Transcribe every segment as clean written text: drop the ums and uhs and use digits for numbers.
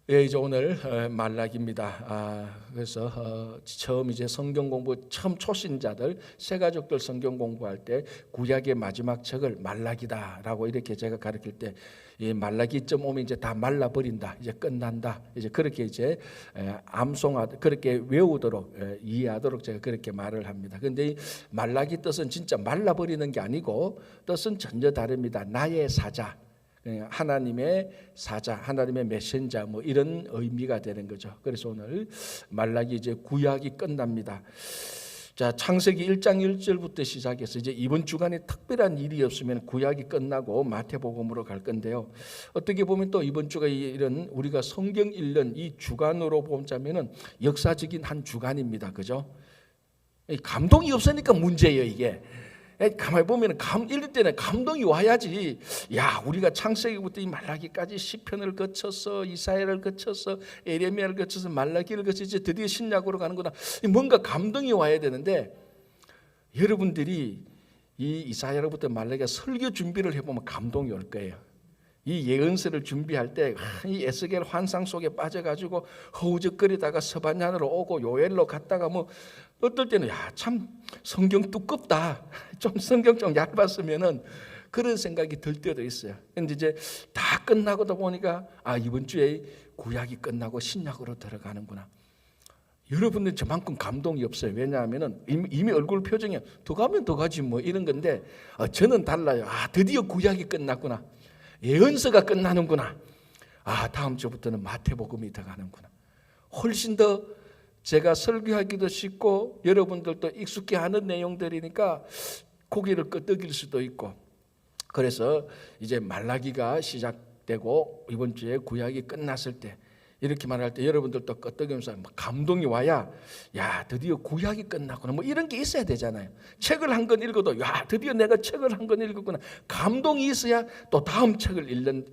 예, 이제 오늘 말라기입니다. 그래서 처음 이제 성경 공부 처음 초신자들 새가족들 성경 공부할 때 구약의 마지막 책을 말라기다라고 이렇게 제가 가르칠 때 이 말라기쯤 오면 이제 다 말라버린다, 이제 끝난다, 이제 그렇게 이제 암송하 그렇게 외우도록 이해하도록 제가 그렇게 말을 합니다. 그런데 이 말라기 뜻은 진짜 말라버리는 게 아니고 뜻은 전혀 다릅니다. 나의 사자. 하나님의 사자, 하나님의 메신저 뭐 이런 의미가 되는 거죠. 그래서 오늘 말라기 이제 구약이 끝납니다. 자, 창세기 1장 1절부터 시작해서 이제 이번 주간에 특별한 일이 없으면 구약이 끝나고 마태복음으로 갈 건데요. 어떻게 보면 또 이번 주가 이런 우리가 성경 읽는 이 주간으로 보자면은 역사적인 한 주간입니다. 그죠? 감동이 없으니까 문제예요, 이게. 가만히 보면 이럴 때는 감동이 와야지. 야, 우리가 창세기부터 이 말라기까지 시편을 거쳐서 이사야를 거쳐서 에레미야를 거쳐서 말라기를 거쳐서 이제 드디어 신약으로 가는구나. 뭔가 감동이 와야 되는데 여러분들이 이 이사야로부터 말라기가 설교 준비를 해보면 감동이 올 거예요. 이 예언서를 준비할 때 이 에스겔 환상 속에 빠져가지고 허우적거리다가 서반얀으로 오고 요엘로 갔다가 뭐 어떨 때는 야, 참 성경 두껍다, 좀 성경 좀 얇았으면은 그런 생각이 들 때도 있어요. 근데 이제 다 끝나고도 보니까 이번 주에 구약이 끝나고 신약으로 들어가는구나. 여러분들 저만큼 감동이 없어요. 왜냐하면은 이미 얼굴 표정이 더 가면 더 가지 뭐 이런 건데 저는 달라요. 드디어 구약이 끝났구나. 예언서가 끝나는구나. 다음 주부터는 마태복음이 들어가는구나. 훨씬 더 제가 설교하기도 쉽고 여러분들도 익숙해 하는 내용들이니까 고개를 끄덕일 수도 있고, 그래서 이제 말라기가 시작되고 이번 주에 구약이 끝났을 때 이렇게 말할 때 여러분들도 끄덕이면서 감동이 와야 야, 드디어 구약이 끝났구나 뭐 이런 게 있어야 되잖아요. 책을 한 권 읽어도 야, 드디어 내가 책을 한 권 읽었구나. 감동이 있어야 또 다음 책을 읽는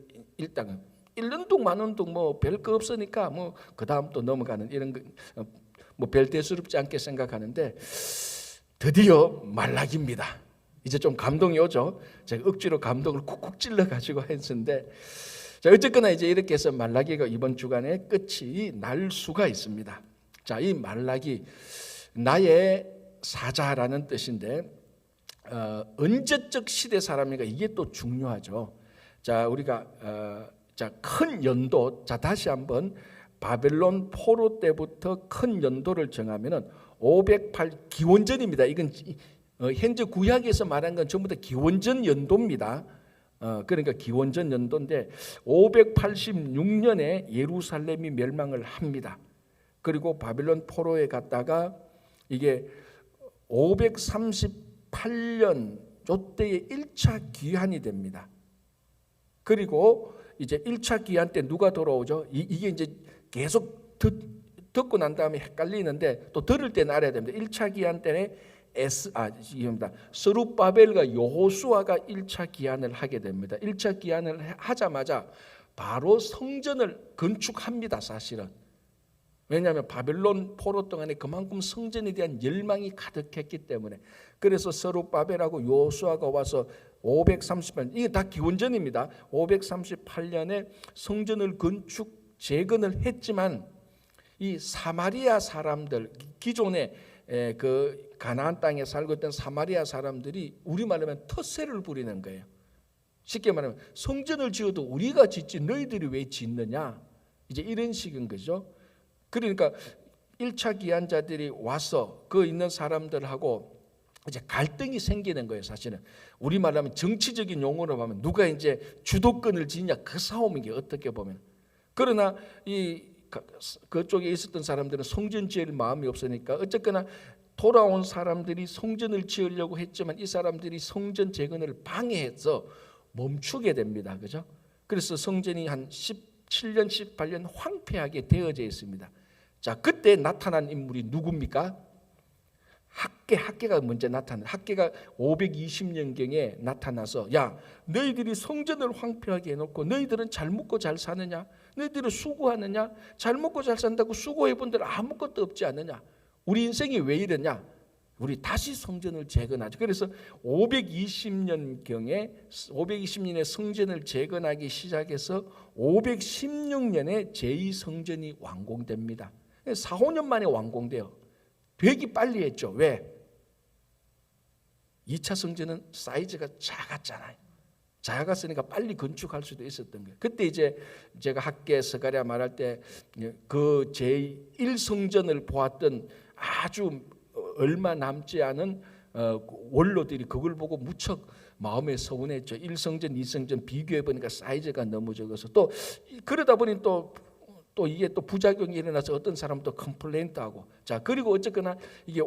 둥 마는 둥 뭐 별 거 없으니까 뭐 그 다음 또 넘어가는 이런 거 뭐 별 대수롭지 않게 생각하는데 드디어 말라기입니다. 이제 좀 감동이 오죠. 제가 억지로 감동을 쿡쿡 찔러 가지고 했는데, 자, 어쨌거나 이제 이렇게 해서 말라기가 이번 주간에 끝이 날 수가 있습니다. 자, 이 말라기 나의 사자라는 뜻인데 언제적 시대 사람인가 이게 또 중요하죠. 자, 우리가 큰 연도, 자 다시 한번 바벨론 포로 때부터 큰 연도를 정하면은 508 기원전입니다. 이건 현재 구약에서 말한 건 전부 다 기원전 연도입니다. 그러니까 기원전 연도인데 586년에 예루살렘이 멸망을 합니다. 그리고 바벨론 포로에 갔다가 이게 538년 요때에 1차 귀환이 됩니다. 그리고 이제 1차 귀환 때 누가 돌아오죠? 이게 이제 계속 듣고 난 다음에 헷갈리는데 또 들을 때는 알아야 됩니다. 1차 귀환 때는 스룹바벨과 여호수아가 1차 귀환을 하게 됩니다. 1차 귀환을 하자마자 바로 성전을 건축합니다. 사실은. 왜냐하면 바벨론 포로 동안에 그만큼 성전에 대한 열망이 가득했기 때문에. 그래서 스룹바벨하고 여호수아가 와서 538년, 이게 다 기원전입니다. 538년에 성전을 건축 재건을 했지만 이 사마리아 사람들, 기존에 그 가나안 땅에 살고 있던 사마리아 사람들이 우리말로 하면 텃세를 부리는 거예요. 쉽게 말하면 성전을 지어도 우리가 짓지 너희들이 왜 짓느냐, 이제 이런 식인 거죠. 그러니까 1차 기한자들이 와서 그 있는 사람들하고 이제 갈등이 생기는 거예요. 사실은 우리말로 하면 정치적인 용어로 하면 누가 이제 주도권을 지냐, 그 싸움인 게 어떻게 보면. 그러나 그쪽에 있었던 사람들은 성전 지을 마음이 없으니까 어쨌거나 돌아온 사람들이 성전을 지으려고 했지만 이 사람들이 성전 재건을 방해해서 멈추게 됩니다. 그죠? 그래서 성전이 한 17년, 18년 황폐하게 되어져 있습니다. 자, 그때 나타난 인물이 누굽니까? 학개가 먼저 나타나. 학개가 520년경에 나타나서 야, 너희들이 성전을 황폐하게 해놓고 너희들은 잘 먹고 잘 사느냐? 너희들은 수고하느냐? 잘 먹고 잘 산다고 수고해본 데는 아무것도 없지 않느냐? 우리 인생이 왜 이러냐? 우리 다시 성전을 재건하죠. 그래서 520년에 성전을 재건하기 시작해서 516년에 제2성전이 완공됩니다. 4, 5년 만에 완공돼요. 되게 빨리 했죠. 왜? 2차 성전은 사이즈가 작았잖아요. 작았으니까 빨리 건축할 수도 있었던 거예요. 그때 이제 제가 학계 스가랴 말할 때 그 제1성전을 보았던 아주 얼마 남지 않은 원로들이 그걸 보고 무척 마음에 서운했죠. 1성전, 2성전 비교해 보니까 사이즈가 너무 적어서 또 그러다 보니 또 이게 또 부작용이 일어나서 어떤 사람은 또 컴플레인트하고 자 그리고 어쨌거나 이게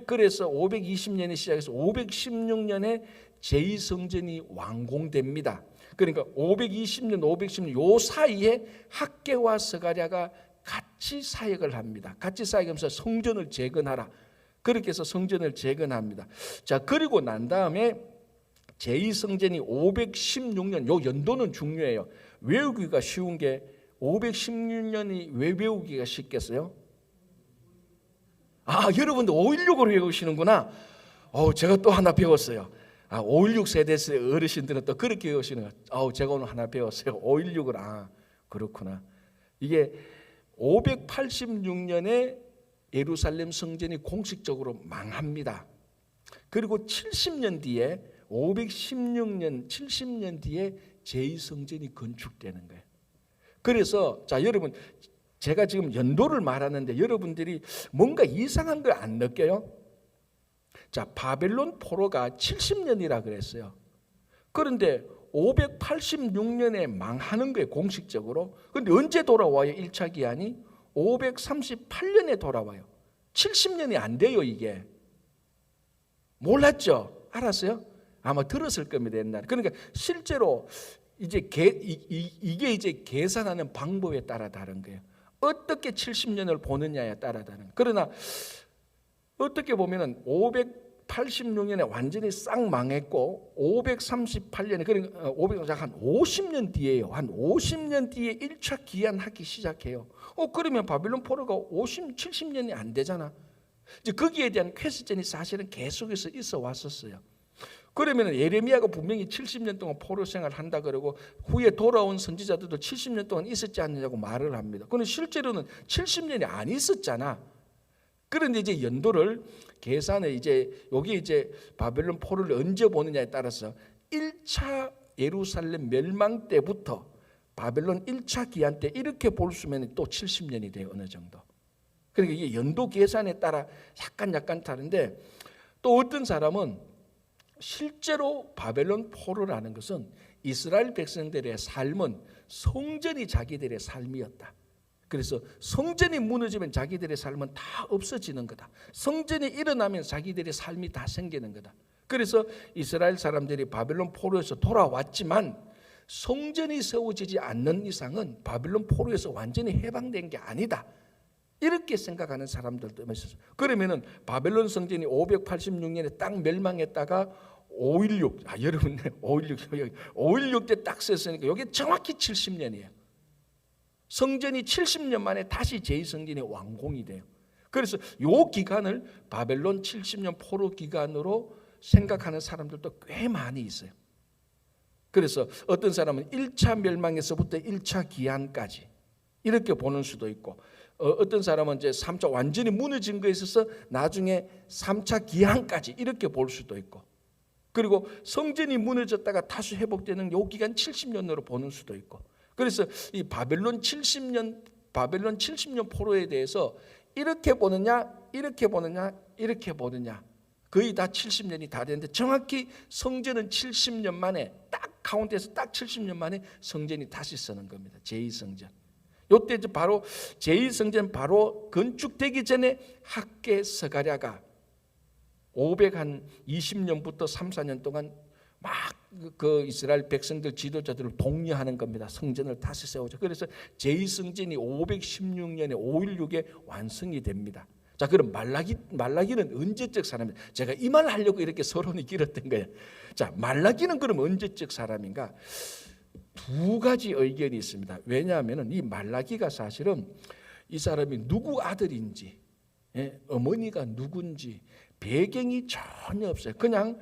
그래서 520년에 시작해서 516년에 제2성전이 완공됩니다. 그러니까 520년, 516년 요 사이에 학개와 스가랴가 같이 사역을 합니다. 같이 사역하면서 성전을 재건하라. 그렇게 해서 성전을 재건합니다. 자 그리고 난 다음에 제2성전이 516년 요 연도는 중요해요. 외우기가 쉬운 게 516년이 왜 외우기가 쉽겠어요? 여러분들 516으로 외우시는구나. 제가 또 하나 배웠어요. 516 세대 어르신들은 또 그렇게 외우시는 거예요. 제가 오늘 하나 배웠어요. 516을 그렇구나. 이게 586년에 예루살렘 성전이 공식적으로 망합니다. 그리고 70년 뒤에 516년 70년 뒤에 제2성전이 건축되는 거예요. 그래서 자 여러분 제가 지금 연도를 말하는데 여러분들이 뭔가 이상한 걸 안 느껴요? 자 바벨론 포로가 70년이라 그랬어요. 그런데 586년에 망하는 거예요 공식적으로. 그런데 언제 돌아와요 1차 기한이? 538년에 돌아와요. 70년이 안 돼요 이게. 몰랐죠? 알았어요? 아마 들었을 겁니다 옛날에. 그러니까 실제로 이제 이게 이제 계산하는 방법에 따라 다른 거예요. 어떻게 70년을 보느냐에 따라 다른 거예요. 그러나 어떻게 보면은 586년에 완전히 싹 망했고 538년에 그러니까 한 50년 뒤에요. 한 50년 뒤에 1차 기한하기 시작해요. 그러면 바빌론 포로가 70년이 안 되잖아. 이제 거기에 대한 퀘스천이 사실은 계속해서 있어 왔었어요. 그러면 예레미야가 분명히 70년 동안 포로 생활을 한다 그러고 후에 돌아온 선지자들도 70년 동안 있었지 않느냐고 말을 합니다. 그런데 실제로는 70년이 안 있었잖아. 그런데 이제 연도를 계산해 여기 이제 바벨론 포로를 언제 보느냐에 따라서 1차 예루살렘 멸망 때부터 바벨론 1차 기한 때 이렇게 볼 수면 또 70년이 돼요 어느 정도. 그러니까 이게 연도 계산에 따라 약간 다른데 또 어떤 사람은 실제로 바벨론 포로라는 것은 이스라엘 백성들의 삶은 성전이 자기들의 삶이었다. 그래서 성전이 무너지면 자기들의 삶은 다 없어지는 거다. 성전이 일어나면 자기들의 삶이 다 생기는 거다. 그래서 이스라엘 사람들이 바벨론 포로에서 돌아왔지만 성전이 세워지지 않는 이상은 바벨론 포로에서 완전히 해방된 게 아니다. 이렇게 생각하는 사람들도 있었어요. 그러면은 바벨론 성전이 586년에 딱 멸망했다가 516 여러분 516 때 딱 썼으니까 이게 정확히 70년이에요. 성전이 70년 만에 다시 제2성전이 완공이 돼요. 그래서 이 기간을 바벨론 70년 포로 기간으로 생각하는 사람들도 꽤 많이 있어요. 그래서 어떤 사람은 1차 멸망에서부터 1차 기한까지 이렇게 보는 수도 있고 어떤 사람은 이제 3차 완전히 무너진 거에 있어서 나중에 3차 기한까지 이렇게 볼 수도 있고 그리고 성전이 무너졌다가 다시 회복되는 요 기간 70년으로 보는 수도 있고 그래서 이 바벨론 70년 포로에 대해서 이렇게 보느냐 이렇게 보느냐 이렇게 보느냐 거의 다 70년이 다 되는데 정확히 성전은 70년 만에 딱 카운트해서 딱 70년 만에 성전이 다시 서는 겁니다. 제2성전. 요때 이제 바로 제2성전 바로 건축되기 전에 학개 스가랴가 520년부터 3, 4년 동안 막 그 이스라엘 백성들 지도자들을 독려하는 겁니다. 성전을 다시 세우죠. 그래서 제2성전이 516년에 516에 완성이 됩니다. 자, 그럼 말라기는 언제적 사람입니다. 제가 이 말을 하려고 이렇게 서론이 길었던 거예요. 자, 말라기는 그럼 언제적 사람인가? 두 가지 의견이 있습니다. 왜냐하면 이 말라기가 사실은 이 사람이 누구 아들인지, 어머니가 누군지, 배경이 전혀 없어요. 그냥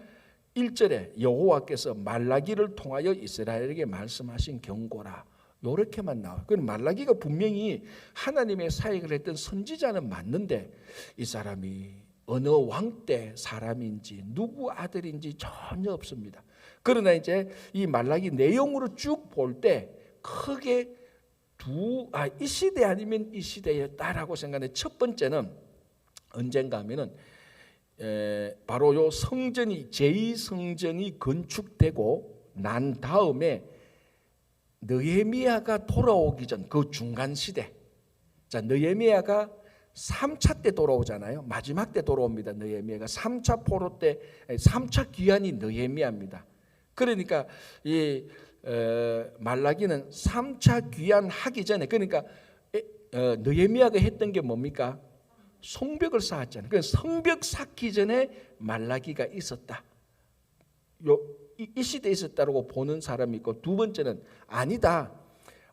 1절에 여호와께서 말라기를 통하여 이스라엘에게 말씀하신 경고라, 요렇게만 나와요. 그럼 말라기가 분명히 하나님의 사역을 했던 선지자는 맞는데 이 사람이 어느 왕 때 사람인지 누구 아들인지 전혀 없습니다. 그러나 이제 이 말라기 내용으로 쭉 볼 때 크게 이 시대 아니면 이 시대였다라고 생각해. 첫 번째는 언젠가 하면은 바로 요 성전이 제2성전이 건축되고 난 다음에 느헤미야가 돌아오기 전 그 중간 시대. 자, 느헤미야가 3차 때 돌아오잖아요. 마지막 때 돌아옵니다. 느헤미야가 3차 포로 때 3차 귀환이 느헤미야입니다. 그러니까 이 말라기는 3차 귀환하기 전에, 그러니까 느헤미야가 했던 게 뭡니까? 성벽을 쌓았잖아요. 그 성벽 쌓기 전에 말라기가 있었다. 이 시대에 있었다고 보는 사람이 있고, 두 번째는 아니다,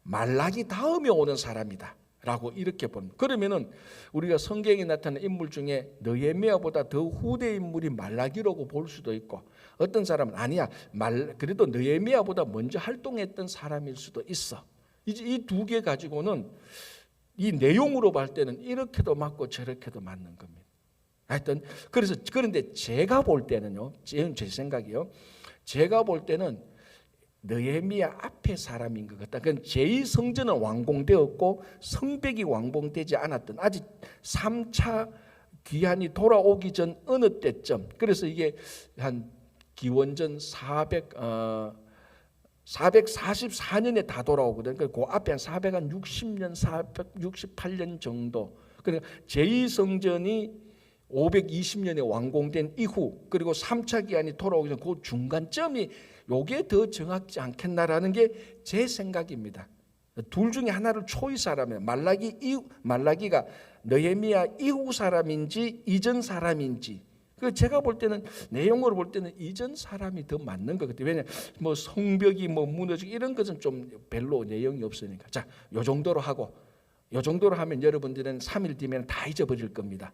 말라기 다음에 오는 사람이다 라고 이렇게 보는. 그러면은 우리가 성경에 나타난 인물 중에 느헤미야보다 더 후대 인물이 말라기라고 볼 수도 있고, 어떤 사람은 아니야, 그래도 느헤미야보다 먼저 활동했던 사람일 수도 있어. 이제 이 두 개 가지고는 이 내용으로 볼 때는 이렇게도 맞고 저렇게도 맞는 겁니다. 하여튼 그런데 제가 볼 때는요, 제 생각이요, 제가 볼 때는 느헤미야 앞에 사람인 것 같다. 그건 제2성전은 완공되었고 성벽이 완공되지 않았던, 아직 3차 귀환이 돌아오기 전 어느 때쯤, 그래서 이게 한 기원전 444년에 다 돌아오거든. 그 앞에 한 460년, 468년 정도. 그러니까 제2성전이 520년에 완공된 이후, 그리고 3차 기한이 돌아오기 전 그 중간점이 요게 더 정확지 않겠나라는 게 제 생각입니다. 둘 중에 하나를 초이사라면 말라기가 느헤미야 이후 사람인지 이전 사람인지, 그 제가 볼 때는 내용으로 볼 때는 이전 사람이 더 맞는 것 같아요. 왜냐하면 뭐 성벽이 뭐 무너지고 이런 것은 좀 별로 내용이 없으니까. 자, 요 정도로 하고, 요 정도로 하면 여러분들은 3일 뒤면 다 잊어버릴 겁니다.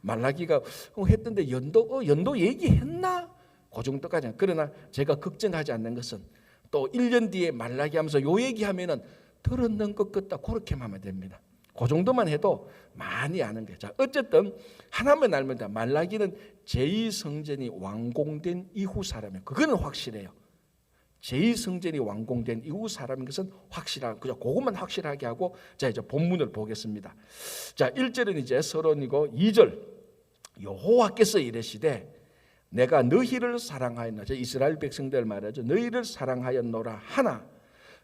말라기가 했던데 연도 얘기했나? 그 정도까지. 그러나 제가 걱정하지 않는 것은 또 1년 뒤에 말라기 하면서 요 얘기하면은 들었는 것 같다, 그렇게만 하면 됩니다. 그 정도만 해도 많이 아는 거예요. 자, 어쨌든 하나만 알면 돼. 말라기는 제2성전이 완공된 이후 사람이에요. 그거는 확실해요. 제2성전이 완공된 이후 사람인 것은 확실하고, 그냥 그것만 확실하게 하고, 자, 이제 본문을 보겠습니다. 자, 1절은 이제 서론이고, 2절 여호와께서 이르시되 내가 너희를 사랑하였노라. 이스라엘 백성들 말하죠. 너희를 사랑하였노라 하나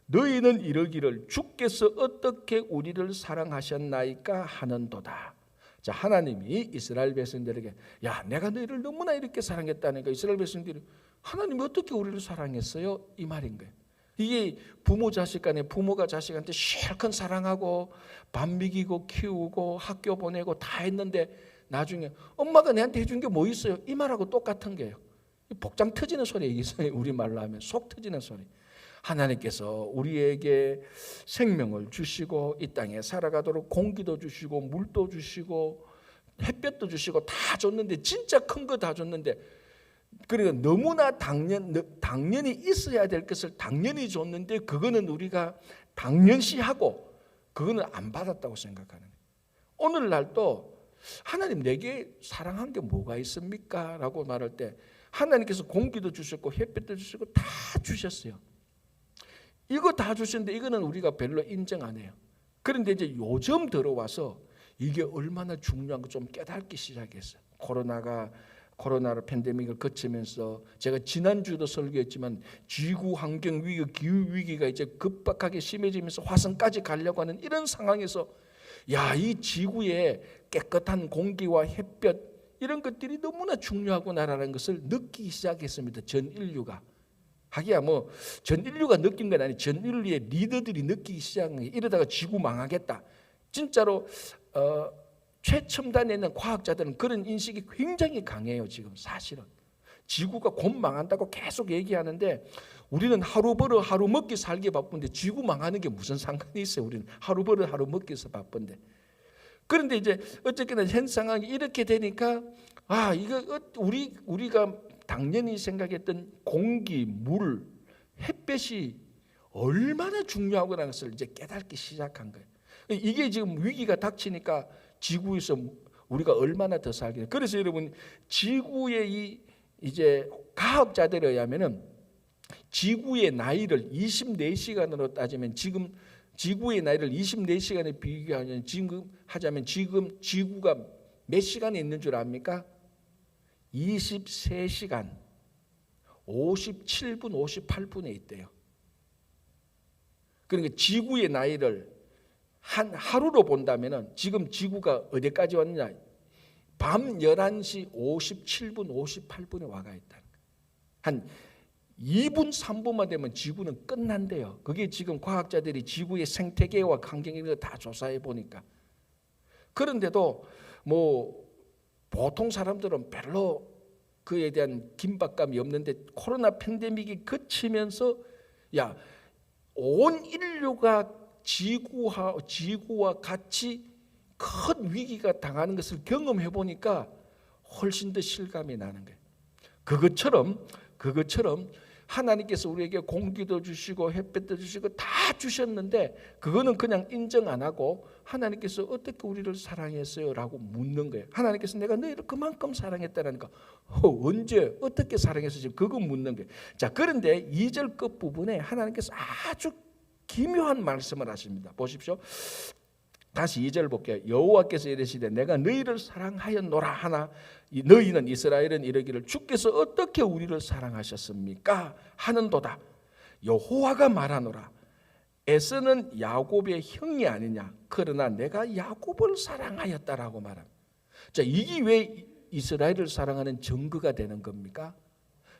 너희는 이르기를 주께서 어떻게 우리를 사랑하셨나이까 하는도다. 자, 하나님이 이스라엘 백성들에게, 야, 내가 너희를 너무나 이렇게 사랑했다니까. 이스라엘 백성들이 하나님이 어떻게 우리를 사랑했어요? 이 말인 거예요. 이게 부모 자식 간에, 부모가 자식한테 실컷 사랑하고 밥 먹이고 키우고 학교 보내고 다 했는데 나중에 엄마가 내한테 해준 게 뭐 있어요? 이 말하고 똑같은 거예요. 복장 터지는 소리 얘기했어요. 우리말로 하면 속 터지는 소리. 하나님께서 우리에게 생명을 주시고 이 땅에 살아가도록 공기도 주시고 물도 주시고 햇볕도 주시고 다 줬는데, 진짜 큰 거 다 줬는데, 그러니까 너무나 당연히 있어야 될 것을 당연히 줬는데 그거는 우리가 당연시하고 그거는 안 받았다고 생각하는 거예요. 오늘날도 하나님 내게 사랑한 게 뭐가 있습니까? 라고 말할 때 하나님께서 공기도 주셨고 햇빛도 주시고 다 주셨어요. 이거 다 주셨는데 이거는 우리가 별로 인정 안 해요. 그런데 이제 요즘 들어와서 이게 얼마나 중요한 거 좀 깨닫기 시작했어요. 코로나 팬데믹을 거치면서, 제가 지난주도 설교했지만 지구 환경 위기, 기후 위기가 이제 급박하게 심해지면서 화성까지 가려고 하는 이런 상황에서, 야, 이 지구에 깨끗한 공기와 햇볕 이런 것들이 너무나 중요하구나라는 것을 느끼기 시작했습니다. 전 인류가. 하기야 뭐 전 인류가 느낀 건 아니, 전 인류의 리더들이 느끼기 시작한 게, 이러다가 지구 망하겠다. 진짜로 최첨단에 있는 과학자들은 그런 인식이 굉장히 강해요. 지금 사실은 지구가 곧 망한다고 계속 얘기하는데 우리는 하루 벌어 하루 먹기 살기 바쁜데 지구 망하는 게 무슨 상관이 있어요. 우리는 하루 벌어 하루 먹기에서 바쁜데. 그런데 이제 어쨌거나 현 상황이 이렇게 되니까 이거 우리가 당연히 생각했던 공기, 물, 햇볕이 얼마나 중요하구나 것을 이제 깨닫기 시작한 거예요. 이게 지금 위기가 닥치니까 지구에서 우리가 얼마나 더 살게. 그래서 여러분, 지구의 이제 과학자들에 의하면은 지구의 나이를 24시간으로 따지면, 지금 지구의 나이를 24시간에 비교하면 지금 지구가 몇 시간에 있는 줄 압니까? 23시간 57분 58분에 있대요. 그러니까 지구의 나이를 한 하루로 본다면은 지금 지구가 어디까지 왔느냐? 밤 11시 57분 58분에 와가 있다. 한 2분 3분만 되면 지구는 끝난대요. 그게 지금 과학자들이 지구의 생태계와 환경을 다 조사해 보니까. 그런데도 뭐 보통 사람들은 별로 그에 대한 긴박감이 없는데, 코로나 팬데믹이 그치면서 온 인류가 지구와 같이 큰 위기가 당하는 것을 경험해 보니까 훨씬 더 실감이 나는 거예요. 그것처럼 하나님께서 우리에게 공기도 주시고 햇볕도 주시고 다 주셨는데, 그거는 그냥 인정 안 하고 하나님께서 어떻게 우리를 사랑했어요? 라고 묻는 거예요. 하나님께서 내가 너희를 그만큼 사랑했다라니까, 언제 어떻게 사랑했어요? 그거 묻는 거예요. 자, 그런데 2절 끝부분에 하나님께서 아주 기묘한 말씀을 하십니다. 보십시오. 다시 2절 볼게요. 여호와께서 이르시되 내가 너희를 사랑하였노라 하나 너희는, 이스라엘은 이르기를 주께서 어떻게 우리를 사랑하셨습니까? 하는도다. 여호와가 말하노라. 에서는 야곱의 형이 아니냐? 그러나 내가 야곱을 사랑하였다라고 말합니다. 자, 이게 왜 이스라엘을 사랑하는 증거가 되는 겁니까?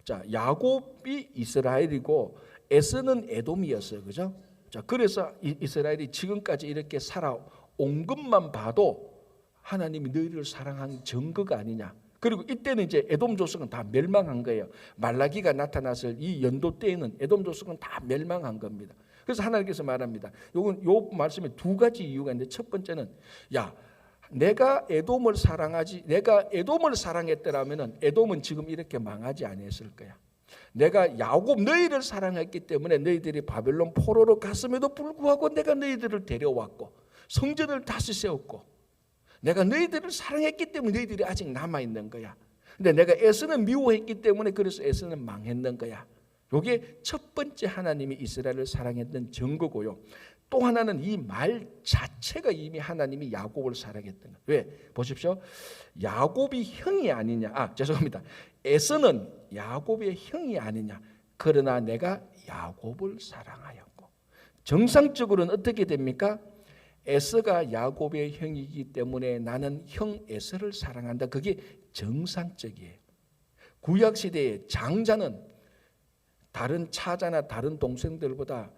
자, 야곱이 이스라엘이고 에서는 에돔이었어요. 그죠? 자, 그래서 이스라엘이 지금까지 이렇게 살아온 것만 봐도 하나님이 너희를 사랑한 증거가 아니냐. 그리고 이때는 이제 에돔 족속은 다 멸망한 거예요. 말라기가 나타났을 이 연도 때에는 에돔 족속은 다 멸망한 겁니다. 그래서 하나님께서 말합니다. 요 말씀에 두 가지 이유가 있는데, 첫 번째는 내가 에돔을 사랑했더라면은 에돔은 지금 이렇게 망하지 않았을 거야. 내가 야곱 너희를 사랑했기 때문에 너희들이 바벨론 포로로 갔음에도 불구하고 내가 너희들을 데려왔고 성전을 다시 세웠고, 내가 너희들을 사랑했기 때문에 너희들이 아직 남아있는 거야. 근데 내가 에서는 미워했기 때문에 그래서 에서는 망했는 거야. 이게 첫 번째 하나님이 이스라엘을 사랑했던 증거고요. 또 하나는 이 말 자체가 이미 하나님이 야곱을 사랑했던 거예요. 왜? 보십시오. 야곱이 형이 아니냐. 죄송합니다. 에서는 야곱의 형이 아니냐. 그러나 내가 야곱을 사랑하였고. 정상적으로는 어떻게 됩니까? 에서가 야곱의 형이기 때문에 나는 형 에서를 사랑한다. 그게 정상적이에요. 구약시대의 장자는 다른 차자나 다른 동생들보다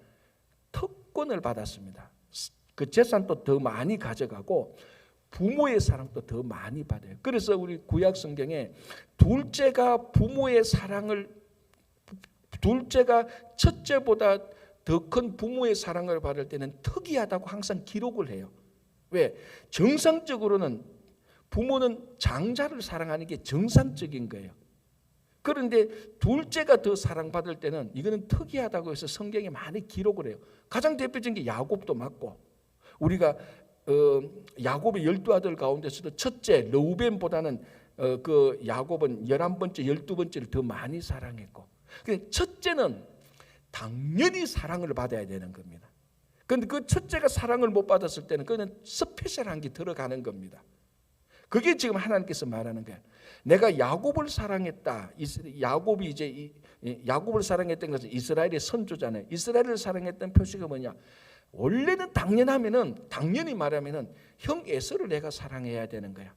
특권을 받았습니다. 그 재산도 더 많이 가져가고 부모의 사랑도 더 많이 받아요. 그래서 우리 구약 성경에 둘째가 첫째보다 더 큰 부모의 사랑을 받을 때는 특이하다고 항상 기록을 해요. 왜? 정상적으로는 부모는 장자를 사랑하는 게 정상적인 거예요. 그런데 둘째가 더 사랑받을 때는 이거는 특이하다고 해서 성경에 많이 기록을 해요. 가장 대표적인 게 야곱도 맞고, 우리가 야곱의 12아들 가운데서도 첫째 르우벤보다는 그 야곱은 11번째 12번째를 더 많이 사랑했고, 첫째는 당연히 사랑을 받아야 되는 겁니다. 그런데 그 첫째가 사랑을 못 받았을 때는 그는 스페셜한 게 들어가는 겁니다. 그게 지금 하나님께서 말하는 거예요. 내가 야곱을 사랑했다. 야곱이 이제 야곱을 사랑했던 것은 이스라엘의 선조잖아요. 이스라엘을 사랑했던 표시가 뭐냐? 원래는 당연히 말하면은 형 에서를 내가 사랑해야 되는 거야.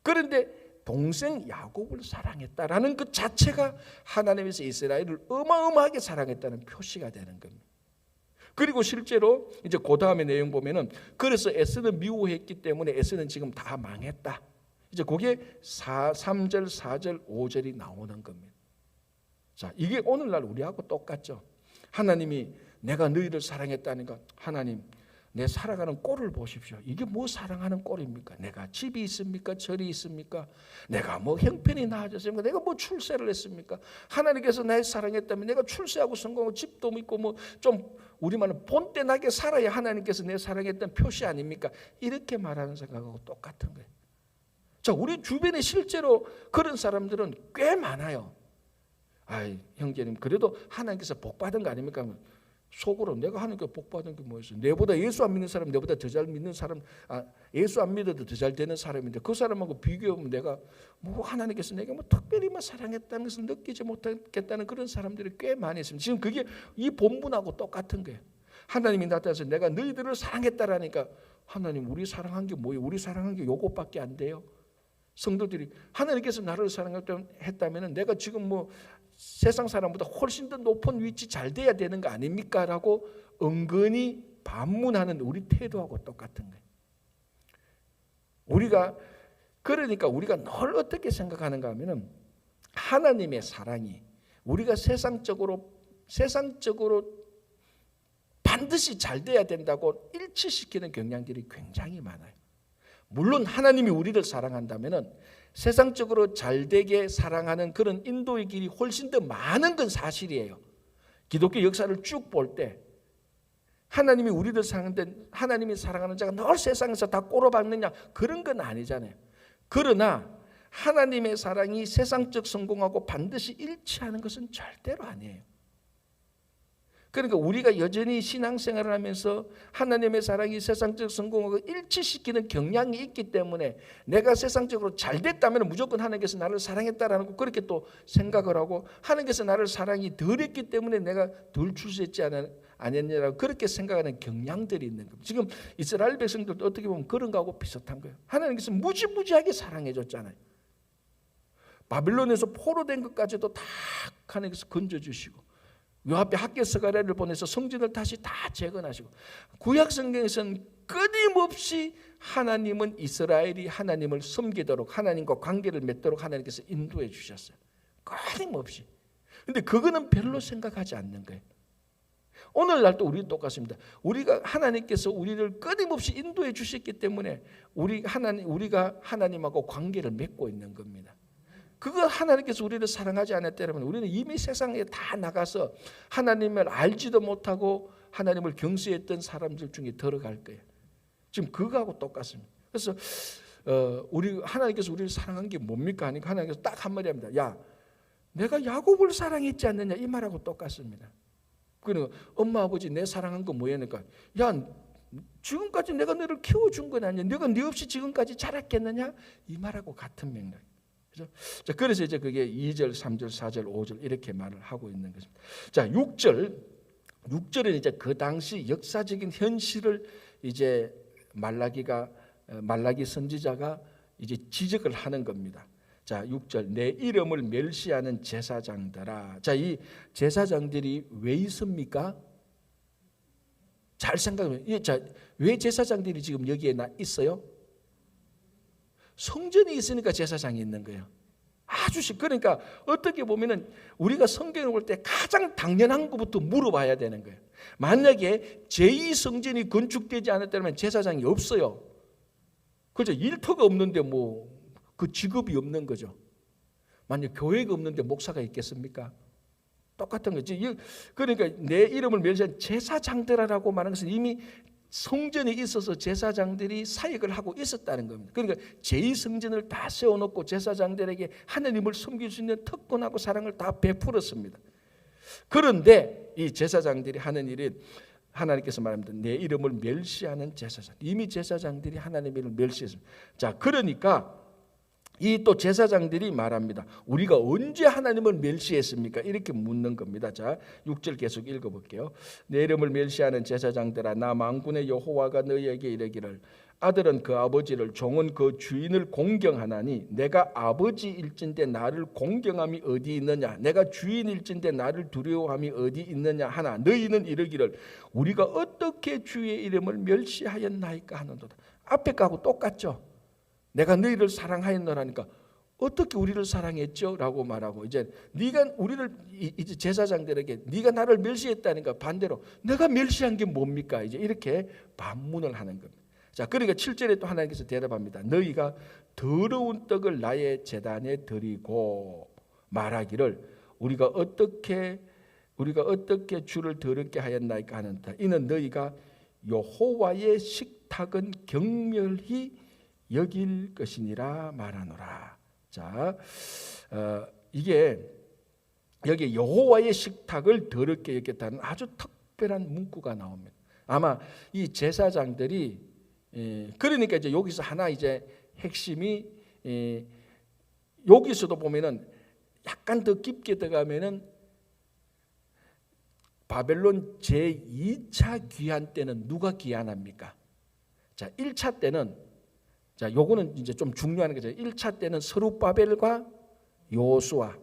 그런데 동생 야곱을 사랑했다라는 그 자체가 하나님께서 이스라엘을 어마어마하게 사랑했다는 표시가 되는 겁니다. 그리고 실제로 이제 그 다음에 내용 보면은, 그래서 에서는 미워했기 때문에 에서는 지금 다 망했다. 이제 그게 3절, 4절, 5절이 나오는 겁니다. 자, 이게 오늘날 우리하고 똑같죠. 하나님이 내가 너희를 사랑했다니까, 하나님 내 살아가는 꼴을 보십시오. 이게 뭐 사랑하는 꼴입니까? 내가 집이 있습니까? 절이 있습니까? 내가 뭐 형편이 나아졌습니까? 내가 뭐 출세를 했습니까? 하나님께서 날 사랑했다면 내가 출세하고 성공하고 집도 있고 뭐 좀 우리만은 본때 나게 살아야 하나님께서 내 사랑했던 표시 아닙니까? 이렇게 말하는 생각하고 똑같은 거예요. 자, 우리 주변에 실제로 그런 사람들은 꽤 많아요. 아이, 형제님, 그래도 하나님께서 복 받은 거 아닙니까? 속으로 내가 하나님께 복 받은 게 뭐였어? 내보다 예수 안 믿는 사람, 내보다 더 잘 믿는 사람, 예수 안 믿어도 더 잘 되는 사람인데 그 사람하고 비교하면 내가 뭐 하나님께서 내가 뭐 특별히만 사랑했다는 것을 느끼지 못하겠다는 그런 사람들이 꽤 많이 있습니다. 지금 그게 이 본문하고 똑같은 거예요. 하나님이 나타나서 내가 너희들을 사랑했다라니까 하나님 우리 사랑한 게 뭐예요? 우리 사랑한 게 요것밖에 안 돼요? 성도들이 하나님께서 나를 사랑했다면 내가 지금 뭐 세상 사람보다 훨씬 더 높은 위치 잘 돼야 되는 거 아닙니까? 라고 은근히 반문하는 우리 태도하고 똑같은 거예요. 그러니까 우리가 늘 어떻게 생각하는가 하면은 하나님의 사랑이 우리가 세상적으로 반드시 잘 돼야 된다고 일치시키는 경향들이 굉장히 많아요. 물론 하나님이 우리를 사랑한다면은 세상적으로 잘되게 사랑하는 그런 인도의 길이 훨씬 더 많은 건 사실이에요. 기독교 역사를 쭉 볼 때 하나님이 우리를 사랑하는데 하나님이 사랑하는 자가 늘 세상에서 다 꼬로박느냐 그런 건 아니잖아요. 그러나 하나님의 사랑이 세상적 성공하고 반드시 일치하는 것은 절대로 아니에요. 그러니까 우리가 여전히 신앙생활을 하면서 하나님의 사랑이 세상적 성공하고 일치시키는 경향이 있기 때문에 내가 세상적으로 잘 됐다면 무조건 하나님께서 나를 사랑했다라는 거 그렇게 또 생각을 하고 하나님께서 나를 사랑이 덜했기 때문에 내가 덜 출세했지 않았냐라고 그렇게 생각하는 경향들이 있는 겁니다. 지금 이스라엘 백성들도 어떻게 보면 그런 거하고 비슷한 거예요. 하나님께서 무지무지하게 사랑해 줬잖아요. 바빌론에서 포로된 것까지도 다 하나님께서 건져주시고 요 앞에 학개서가랴를 보내서 성전을 다시 다 재건하시고 구약 성경에서는 끊임없이 하나님은 이스라엘이 하나님을 섬기도록 하나님과 관계를 맺도록 하나님께서 인도해 주셨어요. 끊임없이. 근데 그거는 별로 생각하지 않는 거예요. 오늘날도 우리는 똑같습니다. 우리가 하나님께서 우리를 끊임없이 인도해 주셨기 때문에 우리가 하나님하고 관계를 맺고 있는 겁니다. 그거 하나님께서 우리를 사랑하지 않았다면 우리는 이미 세상에 다 나가서 하나님을 알지도 못하고 하나님을 경시했던 사람들 중에 들어갈 거예요. 지금 그거하고 똑같습니다. 그래서 하나님께서 우리를 사랑한 게 뭡니까? 하니까 하나님께서 딱 한마디 합니다. 야, 내가 야곱을 사랑했지 않느냐 이 말하고 똑같습니다. 그러니까 엄마 아버지 내 사랑한 거 뭐야? 그러니까 야 지금까지 내가 너를 키워준 건 아니야. 내가 네 없이 지금까지 자랐겠느냐? 이 말하고 같은 맥락. 자, 그래서 이제 그게 2절, 3절, 4절, 5절 이렇게 말을 하고 있는 것입니다. 자, 6절은 이제 그 당시 역사적인 현실을 이제 말라기 선지자가 이제 지적을 하는 겁니다. 자, 6절 내 이름을 멸시하는 제사장들아. 자, 이 제사장들이 왜 있습니까? 잘 생각해보면 자, 왜 제사장들이 지금 여기에 있어요? 성전이 있으니까 제사장이 있는 거예요. 그러니까 어떻게 보면은 우리가 성경을 볼 때 가장 당연한 것부터 물어봐야 되는 거예요. 만약에 제2성전이 건축되지 않았다면 제사장이 없어요. 그죠? 일터가 없는데 뭐 그 직업이 없는 거죠. 만약 교회가 없는데 목사가 있겠습니까? 똑같은 거지. 그러니까 내 이름을 멸시한 제사장들이라고 말하는 것은 이미 성전이 있어서 제사장들이 사역을 하고 있었다는 겁니다. 그러니까 제2성전을 다 세워놓고 제사장들에게 하나님을 섬길 수 있는 특권하고 사랑을 다 베풀었습니다. 그런데 이 제사장들이 하는 일은 하나님께서 말합니다. 내 이름을 멸시하는 제사장. 이미 제사장들이 하나님의 이름을 멸시했습니다. 자, 그러니까 이 또 제사장들이 말합니다. 우리가 언제 하나님을 멸시했습니까? 이렇게 묻는 겁니다. 자, 6절 계속 읽어볼게요. 내 이름을 멸시하는 제사장들아, 나 만군의 여호와가 너희에게 이르기를 아들은 그 아버지를 종은 그 주인을 공경하나니 내가 아버지일진데 나를 공경함이 어디 있느냐? 내가 주인일진데 나를 두려워함이 어디 있느냐 하나 너희는 이르기를 우리가 어떻게 주의 이름을 멸시하였나이까 하는도다. 앞에 거하고 똑같죠. 내가 너희를 사랑하였노라니까 어떻게 우리를 사랑했죠? 라고 말하고 이제 네가 우리를 이제 제사장들에게 네가 나를 멸시했다니까 반대로 내가 멸시한 게 뭡니까? 이제 이렇게 반문을 하는 겁니다. 자, 그러니까 7절에 또 하나님께서 대답합니다. 너희가 더러운 떡을 나의 제단에 드리고 말하기를 우리가 어떻게 주를 더럽게 하였나이까 하는다. 이는 너희가 여호와의 식탁은 경멸히 여길 것이니라 말하노라. 자, 이게 여기 여호와의 식탁을 더럽게 여겼다는 아주 특별한 문구가 나옵니다. 아마 이 제사장들이 그러니까 이제 여기서 하나 이제 핵심이 여기서도 보면은 약간 더 깊게 들어가면은 바벨론 제2차 귀환 때는 누가 귀환합니까? 자, 1차 때는 자, 요거는 이제 좀 중요한 거죠. 1차 때는 스룹바벨과 요수아.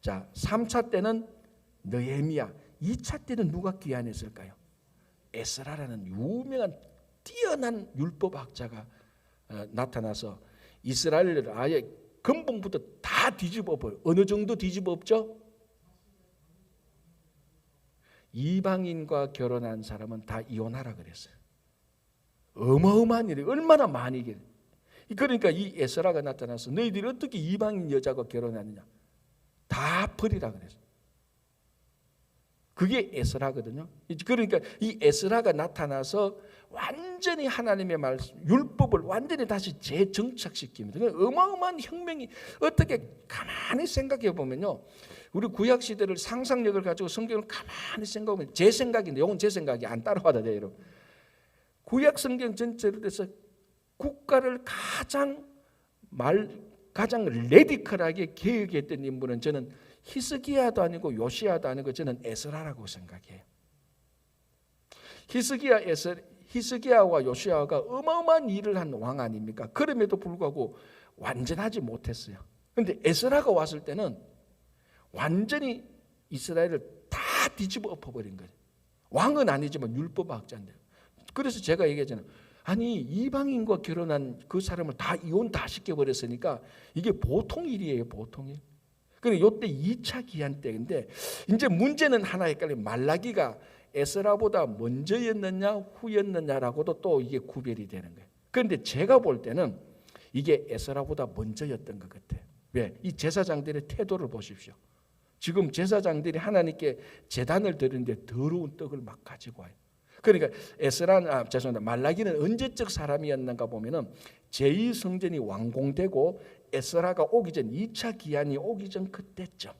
자, 3차 때는 느헤미야. 2차 때는 누가 귀환했을까요? 에스라라는 유명한 뛰어난 율법학자가 나타나서 이스라엘을 아예 근본부터 다 뒤집어 버려. 어느 정도 뒤집어 엎죠? 이방인과 결혼한 사람은 다 이혼하라 그랬어요. 어마어마한 일이 얼마나 많이 이게. 그러니까 이 에스라가 나타나서 너희들이 어떻게 이방인 여자가 결혼하느냐? 다 버리라 그랬어요. 그게 에스라거든요. 그러니까 이 에스라가 나타나서 완전히 하나님의 말씀, 율법을 완전히 다시 재정착시킵니다. 어마어마한 혁명이 어떻게 가만히 생각해 보면요. 우리 구약 시대를 상상력을 가지고 성경을 가만히 생각하면 제 생각인데 이건 제 생각이 안 따라와도 돼요, 여러분. 구약 성경 전체를 해서 국가를 가장 레디컬하게 개혁했던 인물은 저는 히스기야도 아니고 요시야도 아니고 저는 에스라라고 생각해요. 히스기야와 요시야가 어마어마한 일을 한 왕 아닙니까? 그럼에도 불구하고 완전하지 못했어요. 그런데 에스라가 왔을 때는 완전히 이스라엘을 다 뒤집어 엎어버린 거예요. 왕은 아니지만 율법학자인데. 그래서 제가 얘기했잖아요. 아니 이방인과 결혼한 그 사람을 다 이혼 다 시켜버렸으니까 이게 보통 일이에요. 보통 일. 그러니까 이때 2차 기한 때인데 이제 문제는 하나 헷갈려요. 말라기가 에스라보다 먼저였느냐 후였느냐라고도 또 이게 구별이 되는 거예요. 그런데 제가 볼 때는 이게 에스라보다 먼저였던 것 같아요. 왜? 이 제사장들의 태도를 보십시오. 지금 제사장들이 하나님께 제단을 드리는데 더러운 떡을 막 가지고 와요. 그러니까 말라기는 언제적 사람이었는가 보면은 제2성전이 완공되고 에스라가 오기 전 2차 기한이 오기 전 그때죠.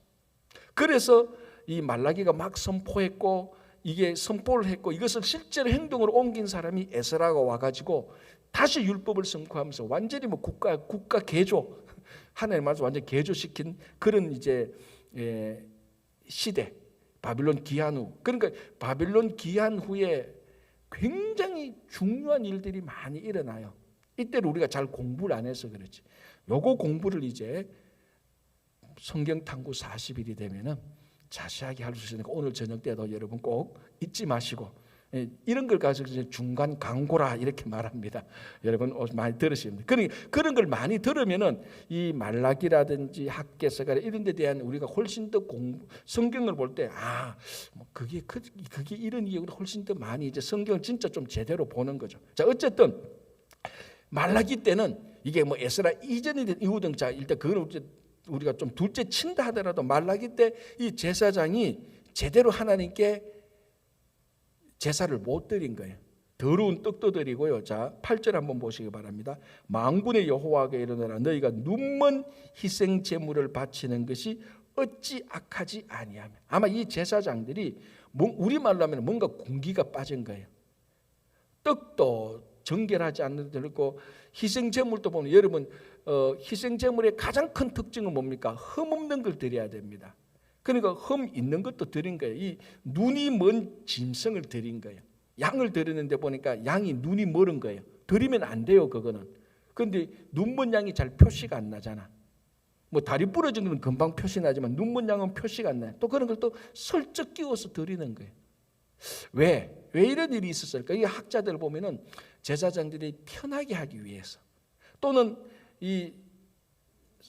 그래서 이 말라기가 막 선포했고 이게 선포를 했고 이것을 실제로 행동으로 옮긴 사람이 에스라가 와가지고 다시 율법을 선포하면서 완전히 뭐 국가 개조 하나님의 말씀 완전 개조시킨 그런 이제 시대. 바빌론 기한 후. 그러니까 바빌론 기한 후에 굉장히 중요한 일들이 많이 일어나요. 이때를 우리가 잘 공부를 안 해서 그렇지. 요거 공부를 이제 성경 탐구 40일이 되면은 자세하게 할 수 있으니까 오늘 저녁 때도 여러분 꼭 잊지 마시고 이런 걸 가지고 이제 중간 광고라 이렇게 말합니다. 여러분 많이 들으십니다. 그런 걸 많이 들으면은 이 말라기라든지 학개서가 이런 데 대한 우리가 훨씬 더 성경을 볼 때 뭐 그게 이런 이유로 훨씬 더 많이 이제 성경을 진짜 좀 제대로 보는 거죠. 자, 어쨌든 말라기 때는 이게 뭐 에스라 이전이든 이후든 자 일단 그건 우리가 좀 둘째 친다 하더라도 말라기 때 이 제사장이 제대로 하나님께 제사를 못 드린 거예요. 더러운 떡도 드리고요. 자, 8절 한번 보시기 바랍니다. 만군의 여호와가 이르노라 너희가 눈먼 희생 제물을 바치는 것이 어찌 악하지 아니하며. 아마 이 제사장들이 우리말로 하면 뭔가 군기가 빠진 거예요. 떡도 정결하지 않는 데도 있고 희생 제물도 보면 여러분 희생 제물의 가장 큰 특징은 뭡니까? 흠 없는 걸 드려야 됩니다. 그러니까 흠 있는 것도 드린 거예요. 이 눈이 먼 짐승을 드린 거예요. 양을 드리는데 보니까 양이 눈이 멀은 거예요. 드리면 안 돼요, 그거는. 그런데 눈먼 양이 잘 표시가 안 나잖아. 뭐 다리 부러진 건 금방 표시 나지만 눈먼 양은 표시가 안 나요. 또 그런 걸 또 슬쩍 끼워서 드리는 거예요. 왜 이런 일이 있었을까? 이 학자들 보면은 제사장들이 편하게 하기 위해서 또는 이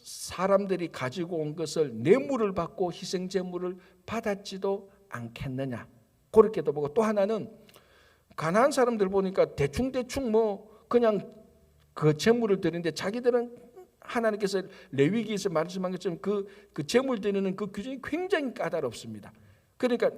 사람들이 가지고 온 것을 뇌물을 받고 희생 제물을 받았지도 않겠느냐, 그렇게도 보고, 또 하나는 가난한 사람들 보니까 대충 뭐 그냥 그 제물을 드리는데, 자기들은 하나님께서 레위기에서 말씀한 것처럼 그 제물 드리는 그 규정이 굉장히 까다롭습니다. 그러니까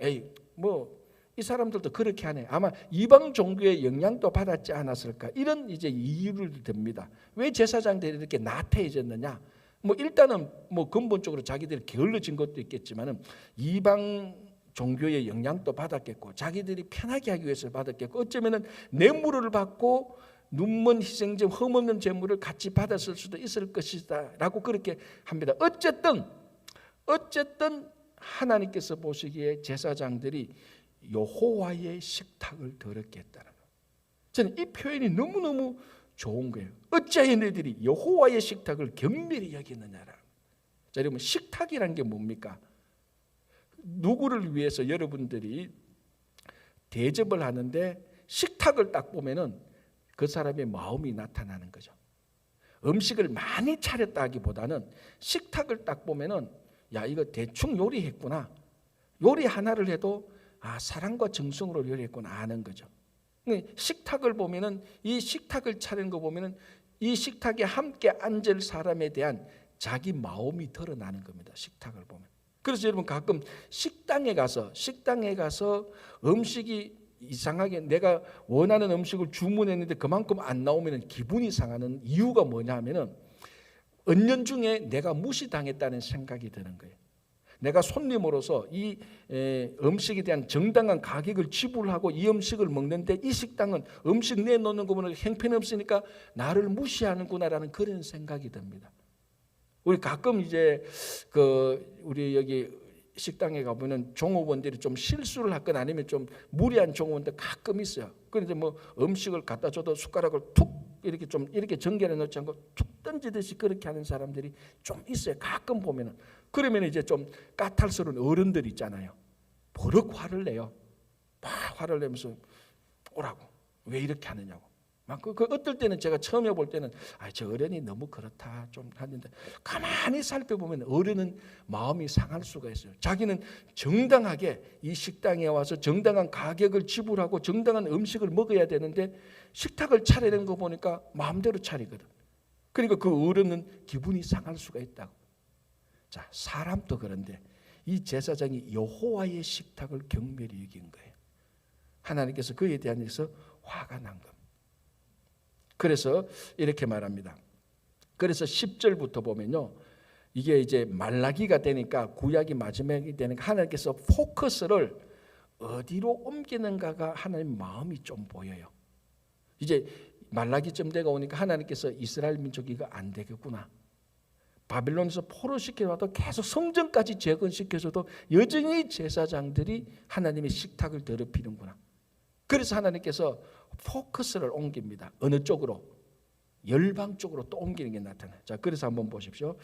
뭐 이 사람들도 그렇게 하네, 아마 이방 종교의 영향도 받았지 않았을까, 이런 이제 이유를 듭니다. 왜 제사장들이 이렇게 나태해졌느냐? 뭐 일단은 뭐 근본적으로 자기들이 게을러진 것도 있겠지만은 이방 종교의 영향도 받았겠고, 자기들이 편하게 하기 위해서 받았겠고, 어쩌면은 뇌물을 받고 눈먼 희생제물, 흠없는 제물을 같이 받았을 수도 있을 것이다라고 그렇게 합니다. 어쨌든 하나님께서 보시기에 제사장들이 여호와의 식탁을 더럽게 했다는 거예요. 저는 이 표현이 너무너무 좋은 거예요. 어찌하여 너희들이 여호와의 식탁을 경멸히 여기느냐라. 자, 여러분, 식탁이란 게 뭡니까? 누구를 위해서 여러분들이 대접을 하는데 식탁을 딱 보면은 그 사람의 마음이 나타나는 거죠. 음식을 많이 차렸다기보다는 식탁을 딱 보면은 야, 이거 대충 요리했구나, 요리 하나를 해도 사랑과 정성으로 요리했구나 아는 거죠. 식탁을 보면은, 이 식탁을 차린 거 보면은 이 식탁에 함께 앉을 사람에 대한 자기 마음이 드러나는 겁니다. 식탁을 보면. 그래서 여러분, 가끔 식당에 가서 음식이 이상하게, 내가 원하는 음식을 주문했는데 그만큼 안 나오면 기분이 상하는 이유가 뭐냐면은 은연중에 내가 무시당했다는 생각이 드는 거예요. 내가 손님으로서 이 음식에 대한 정당한 가격을 지불하고 이 음식을 먹는데, 이 식당은 음식 내놓는 거 보면 형편없으니까 나를 무시하는구나라는 그런 생각이 듭니다. 우리 가끔 이제 우리 여기 식당에 가보면 종업원들이 좀 실수를 하거나 아니면 좀 무리한 종업원들 가끔 있어요. 그런데 뭐 음식을 갖다 줘도 숟가락을 툭 이렇게 정결해 놓지 않고 툭 던지듯이 그렇게 하는 사람들이 좀 있어요. 가끔 보면은. 그러면 이제 좀 까탈스러운 어른들 있잖아요. 버럭 화를 내요. 막 화를 내면서 오라고, 왜 이렇게 하느냐고. 막 그 어떨 때는 제가 처음에 볼 때는 저 어른이 너무 그렇다 좀 하는데, 가만히 살펴보면 어른은 마음이 상할 수가 있어요. 자기는 정당하게 이 식당에 와서 정당한 가격을 지불하고 정당한 음식을 먹어야 되는데 식탁을 차리는 거 보니까 마음대로 차리거든. 그러니까 그 어른은 기분이 상할 수가 있다고. 자, 사람도 그런데 이 제사장이 여호와의 식탁을 경멸히 여긴 거예요. 하나님께서 그에 대해서 화가 난 겁니다. 그래서 이렇게 말합니다. 그래서 10절부터 보면요, 이게 이제 말라기가 되니까, 구약이 마지막이 되니까 하나님께서 포커스를 어디로 옮기는가가 하나님 마음이 좀 보여요. 이제 말라기쯤 되가 오니까 하나님께서 이스라엘 민족이 이거 안 되겠구나, 바빌론에서 포로시켜와도 계속 성전까지 재건시켜서도 여전히 제사장들이 하나님의 식탁을 더럽히는구나. 그래서 하나님께서 포커스를 옮깁니다. 어느 쪽으로? 열방 쪽으로 또 옮기는 게 나타나요. 자, 그래서 한번 보십시오.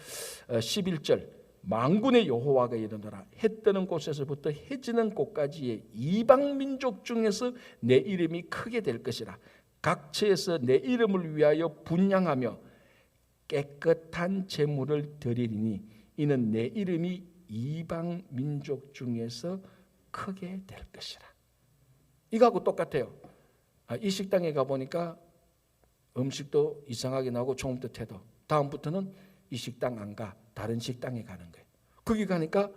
11절, 만군의 여호와가 이르노라, 해 뜨는 곳에서부터 해 지는 곳까지의 이방 민족 중에서 내 이름이 크게 될 것이라. 각처에서 내 이름을 위하여 분향하며 깨끗한 제물을 드리리니 이는 내 이름이 이방 민족 중에서 크게 될 것이라. 이거하고 똑같아요. 이 식당에 가보니까 음식도 이상하게 나오고 처음부터 태도, 다음부터는 이 식당 안 가, 다른 식당에 가는 거예요. 거기 가니까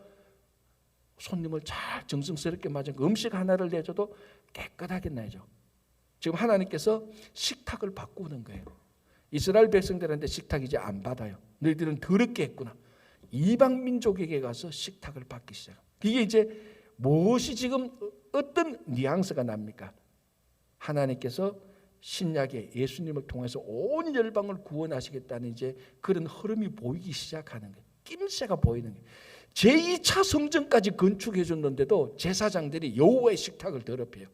손님을 잘 정성스럽게 맞은 음식 하나를 내줘도 깨끗하게 내죠. 지금 하나님께서 식탁을 바꾸는 거예요. 이스라엘 백성들한테 식탁 이제 안 받아요. 너희들은 더럽게 했구나. 이방 민족에게 가서 식탁을 받기 시작합니다. 이게 이제 무엇이 지금 어떤 뉘앙스가 납니까? 하나님께서 신약의 예수님을 통해서 온 열방을 구원하시겠다는 이제 그런 흐름이 보이기 시작하는 거예요. 낌새가 보이는 거예요. 제2차 성전까지 건축해 줬는데도 제사장들이 여호와의 식탁을 더럽혀요.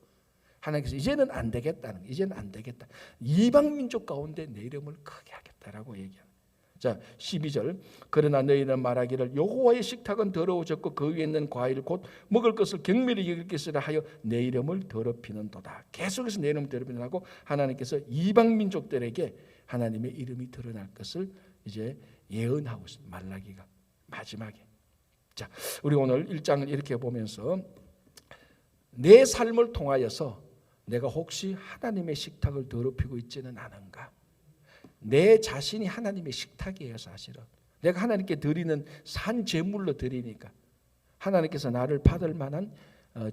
하나님께서 이제는 안 되겠다는 거예요. 이제는 안 되겠다. 이방 민족 가운데 내 이름을 크게 하겠다라고 얘기합니다. 자, 12절, 그러나 너희는 말하기를 여호와의 식탁은 더러워졌고 그 위에 있는 과일 곧 먹을 것을 경멸히 여길 것이라 하여 내 이름을 더럽히는도다. 계속해서 내 이름을 더럽히는다고 하나님께서 이방 민족들에게 하나님의 이름이 드러날 것을 이제 예언하고 있습니다. 말라기가 마지막에. 자, 우리 오늘 1장을 이렇게 보면서 내 삶을 통하여서 내가 혹시 하나님의 식탁을 더럽히고 있지는 않은가? 내 자신이 하나님의 식탁이에요. 사실은 내가 하나님께 드리는 산 제물로 드리니까 하나님께서 나를 받을 만한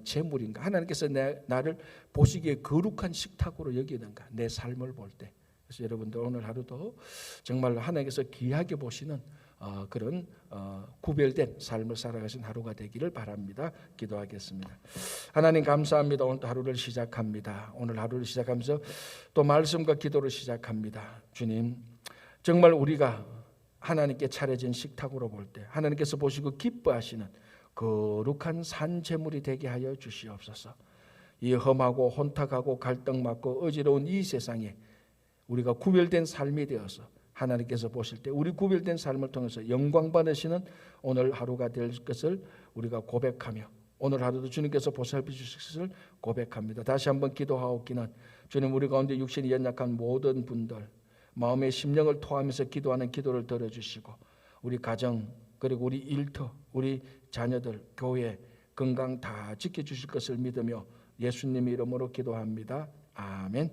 제물인가? 하나님께서 나를 보시기에 거룩한 식탁으로 여기는가? 내 삶을 볼 때. 그래서 여러분들 오늘 하루도 정말 하나님께서 귀하게 보시는 그런 구별된 삶을 살아가신 하루가 되기를 바랍니다. 기도하겠습니다. 하나님 감사합니다. 오늘 하루를 시작합니다. 오늘 하루를 시작하면서 또 말씀과 기도를 시작합니다. 주님, 정말 우리가 하나님께 차려진 식탁으로 볼 때 하나님께서 보시고 기뻐하시는 거룩한 산제물이 되게 하여 주시옵소서. 이 험하고 혼탁하고 갈등 많고 어지러운 이 세상에 우리가 구별된 삶이 되어서 하나님께서 보실 때 우리 구별된 삶을 통해서 영광 받으시는 오늘 하루가 될 것을 우리가 고백하며 오늘 하루도 주님께서 보살펴 주실 것을 고백합니다. 다시 한번 기도하옵기는 주님, 우리 가운데 육신이 연약한 모든 분들 마음의 심령을 토하면서 기도하는 기도를 들어주시고 우리 가정 그리고 우리 일터 우리 자녀들 교회 건강 다 지켜주실 것을 믿으며 예수님의 이름으로 기도합니다. 아멘.